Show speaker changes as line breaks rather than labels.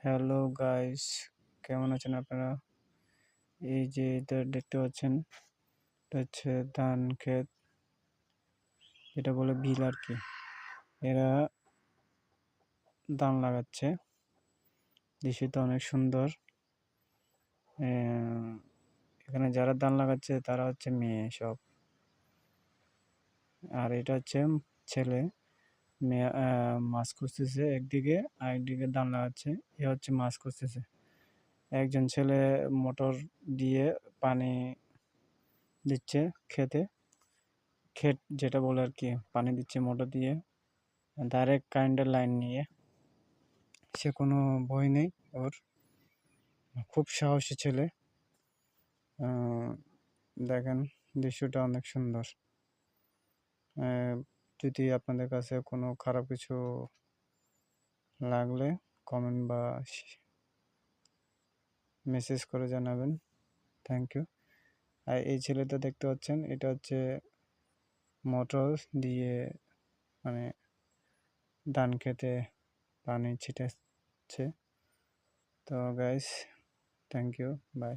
Hello guys, কেমন আছেন আপনারা? এই যে এটা দেখতে পাচ্ছেন, এটা হচ্ছে ধান ক্ষেত, যেটা বলে বিল আর কি। এরা ধান লাগাচ্ছে, দৃশ্যটা অনেক সুন্দর। এখানে যারা ধান লাগাচ্ছে তারা হচ্ছে মেয়ে সব, আর এটা হচ্ছে ছেলে। মেয়ে মাছ খুঁজতেছে একদিকে, আরেকদিকে ধান লাগাচ্ছে। এ হচ্ছে মাছ খুঁজতেছে। একজন ছেলে মোটর দিয়ে পানি দিচ্ছে ক্ষেতে, ক্ষেত যেটা বলে আর কি, পানি দিচ্ছে মোটর দিয়ে ডাইরেক্ট কারেন্টের লাইন নিয়ে। সে কোনো ভয় নেই ওর, খুব সাহসী ছেলে। দেখেন, দৃশ্যটা অনেক সুন্দর। যদি আপনাদের কাছে কোনো খারাপ কিছু লাগলে কমেন্ট বা মেসেজ করে জানাবেন। Thank you. আর এই ছেলেটা দেখতে পাচ্ছেন, এটা হচ্ছে মোটর দিয়ে মানে ধান খেতে পানি ছিটাচ্ছে। তো গাইস, থ্যাংক ইউ, বাই।